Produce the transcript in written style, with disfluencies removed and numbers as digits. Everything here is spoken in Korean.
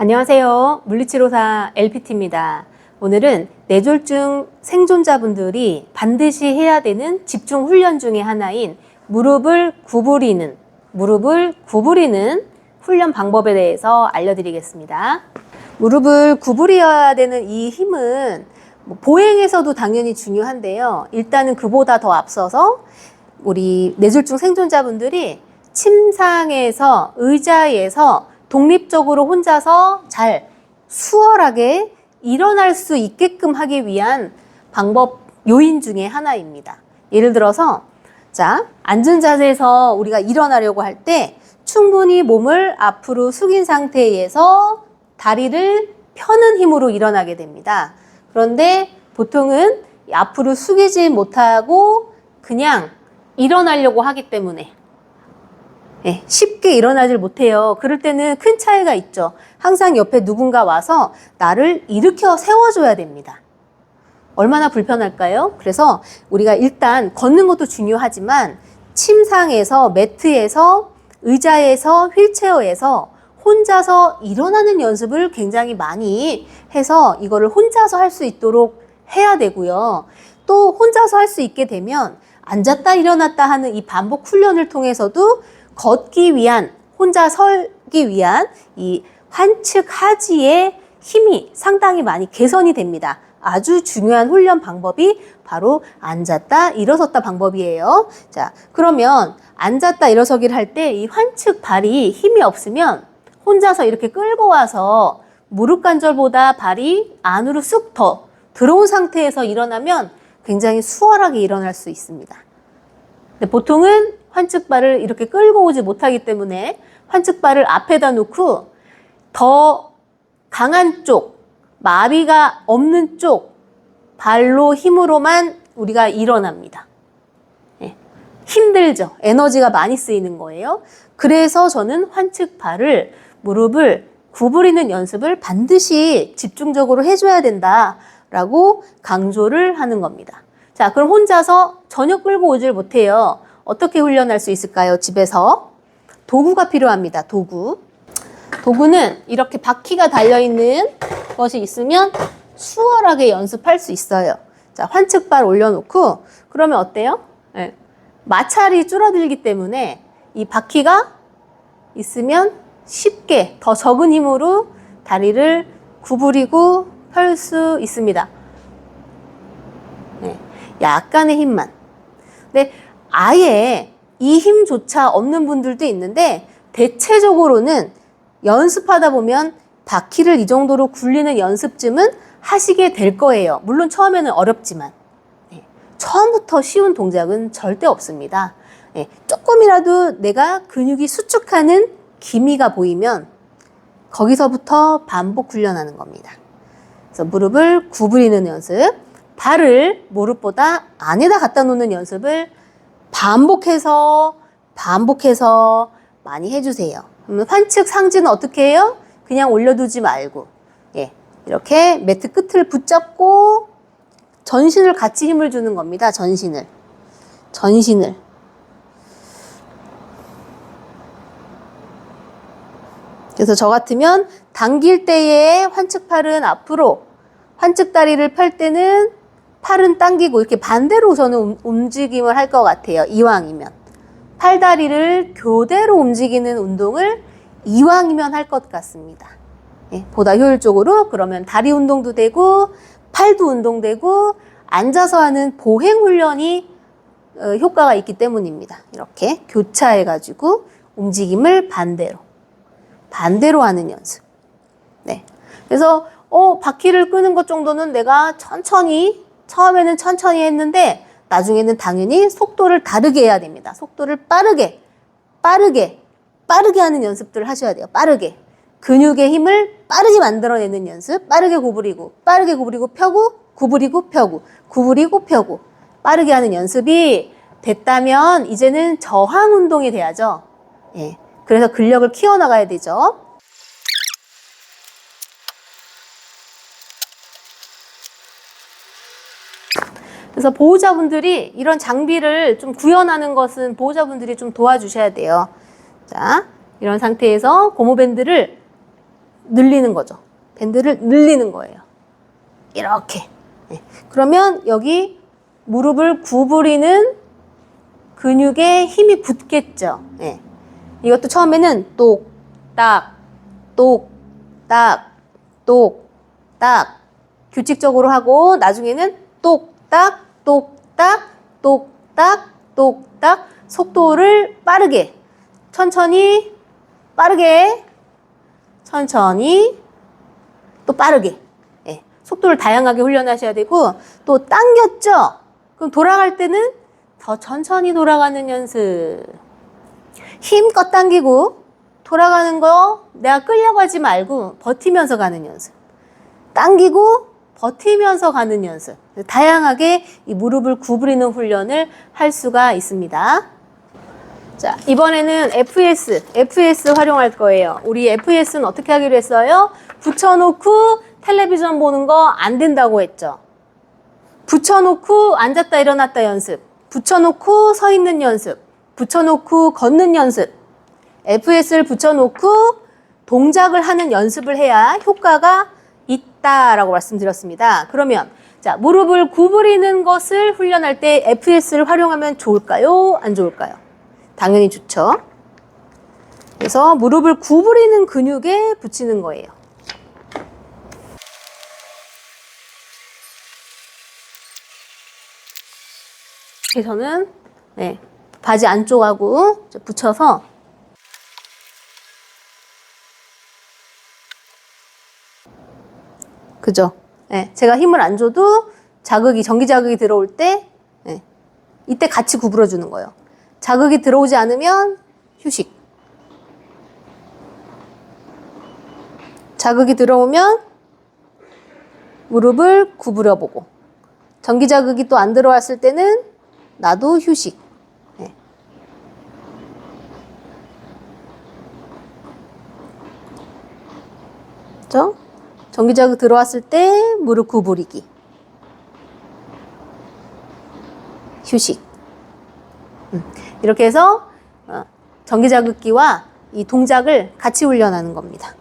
안녕하세요. 물리치료사 LPT입니다. 오늘은 뇌졸중 생존자분들이 반드시 해야 되는 집중 훈련 중에 하나인 무릎을 구부리는 훈련 방법에 대해서 알려드리겠습니다. 무릎을 구부려야 되는 이 힘은 보행에서도 당연히 중요한데요. 일단은 그보다 더 앞서서 우리 뇌졸중 생존자분들이 침상에서 의자에서 독립적으로 혼자서 잘 수월하게 일어날 수 있게끔 하기 위한 방법 요인 중에 하나입니다. 예를 들어서 앉은 자세에서 우리가 일어나려고 할 때 충분히 몸을 앞으로 숙인 상태에서 다리를 펴는 힘으로 일어나게 됩니다. 그런데 보통은 앞으로 숙이지 못하고 그냥 일어나려고 하기 때문에 쉽게 일어나질 못해요. 그럴 때는 큰 차이가 있죠. 항상 옆에 누군가 와서 나를 일으켜 세워줘야 됩니다. 얼마나 불편할까요? 그래서 우리가 일단 걷는 것도 중요하지만 침상에서, 매트에서, 의자에서, 휠체어에서 혼자서 일어나는 연습을 굉장히 많이 해서 이거를 혼자서 할 수 있도록 해야 되고요. 또 혼자서 할 수 있게 되면 앉았다 일어났다 하는 이 반복 훈련을 통해서도 걷기 위한, 혼자 서기 위한 이 환측 하지의 힘이 상당히 많이 개선이 됩니다. 아주 중요한 훈련 방법이 바로 앉았다 일어섰다 방법이에요. 자, 그러면 앉았다 일어서기를 할 때 이 환측 발이 힘이 없으면 혼자서 이렇게 끌고 와서 무릎 관절보다 발이 안으로 쑥 더 들어온 상태에서 일어나면 굉장히 수월하게 일어날 수 있습니다. 근데 보통은 환측발을 이렇게 끌고 오지 못하기 때문에 환측발을 앞에다 놓고 더 강한 쪽, 마비가 없는 쪽 발로 힘으로만 우리가 일어납니다. 힘들죠. 에너지가 많이 쓰이는 거예요. 그래서 저는 환측발을, 무릎을 구부리는 연습을 반드시 집중적으로 해줘야 된다라고 강조를 하는 겁니다. 자, 그럼 혼자서 전혀 끌고 오질 못해요. 어떻게 훈련할 수 있을까요? 집에서 도구가 필요합니다. 도구는 이렇게 바퀴가 달려있는 것이 있으면 수월하게 연습할 수 있어요. 자, 환측발 올려놓고 그러면 어때요? 마찰이 줄어들기 때문에 이 바퀴가 있으면 쉽게 더 적은 힘으로 다리를 구부리고 펼 수 있습니다. 약간의 힘만. 근데 아예 이 힘조차 없는 분들도 있는데 대체적으로는 연습하다 보면 바퀴를 이 정도로 굴리는 연습쯤은 하시게 될 거예요. 물론 처음에는 어렵지만 처음부터 쉬운 동작은 절대 없습니다. 조금이라도 내가 근육이 수축하는 기미가 보이면 거기서부터 반복 훈련하는 겁니다. 그래서 무릎을 구부리는 연습, 발을 무릎보다 안에다 갖다 놓는 연습을 반복해서 많이 해주세요. 그러면 환측 상지는 어떻게 해요? 그냥 올려두지 말고 이렇게 매트 끝을 붙잡고 전신을 같이 힘을 주는 겁니다. 전신을. 그래서 저 같으면 당길 때에 환측팔은 앞으로, 환측다리를 펼 때는 팔은 당기고 이렇게 반대로 저는 움직임을 할 것 같아요. 이왕이면. 팔다리를 교대로 움직이는 운동을 이왕이면 할 것 같습니다. 보다 효율적으로. 그러면 다리 운동도 되고 팔도 운동되고 앉아서 하는 보행 훈련이 효과가 있기 때문입니다. 이렇게 교차해가지고 움직임을 반대로 하는 연습. 그래서 바퀴를 끄는 것 정도는 내가 처음에는 천천히 했는데 나중에는 당연히 속도를 다르게 해야 됩니다. 속도를 빠르게 하는 연습들을 하셔야 돼요. 빠르게. 근육의 힘을 빠르게 만들어내는 연습. 빠르게 구부리고 펴고, 구부리고 펴고. 빠르게 하는 연습이 됐다면 이제는 저항 운동이 돼야죠. 그래서 근력을 키워나가야 되죠. 그래서 보호자분들이 이런 장비를 좀 구현하는 것은 보호자분들이 좀 도와주셔야 돼요. 자, 이런 상태에서 고무밴드를 늘리는 거죠. 밴드를 늘리는 거예요. 이렇게. 네. 그러면 여기 무릎을 구부리는 근육에 힘이 붙겠죠. 네. 이것도 처음에는 똑딱, 똑딱, 똑딱 규칙적으로 하고 나중에는 똑딱, 똑딱, 똑딱, 똑딱 속도를 빠르게, 천천히, 빠르게, 천천히, 또 빠르게. 예, 속도를 다양하게 훈련하셔야 되고, 또 당겼죠? 그럼 돌아갈 때는 더 천천히 돌아가는 연습. 힘껏 당기고 돌아가는 거 내가 끌려가지 말고 버티면서 가는 연습. 당기고 버티면서 가는 연습. 다양하게 이 무릎을 구부리는 훈련을 할 수가 있습니다. 자, 이번에는 FS 활용할 거예요. 우리 FS는 어떻게 하기로 했어요? 붙여놓고 텔레비전 보는 거 안 된다고 했죠. 붙여놓고 앉았다 일어났다 연습. 붙여놓고 서 있는 연습. 붙여놓고 걷는 연습. FS를 붙여놓고 동작을 하는 연습을 해야 효과가 있다라고 말씀드렸습니다. 그러면 자, 무릎을 구부리는 것을 훈련할 때 FS를 활용하면 좋을까요? 안 좋을까요? 당연히 좋죠. 그래서 무릎을 구부리는 근육에 붙이는 거예요. 저는 네, 바지 안쪽하고 붙여서 그죠? 네, 제가 힘을 안 줘도 전기 자극이 들어올 때 네, 이때 같이 구부려 주는 거예요. 자극이 들어오지 않으면 휴식. 자극이 들어오면 무릎을 구부려 보고 전기 자극이 또 안 들어왔을 때는 나도 휴식. 네. 그렇죠? 전기 자극 들어왔을 때 무릎 구부리기. 휴식. 이렇게 해서 전기 자극기와 이 동작을 같이 훈련하는 겁니다.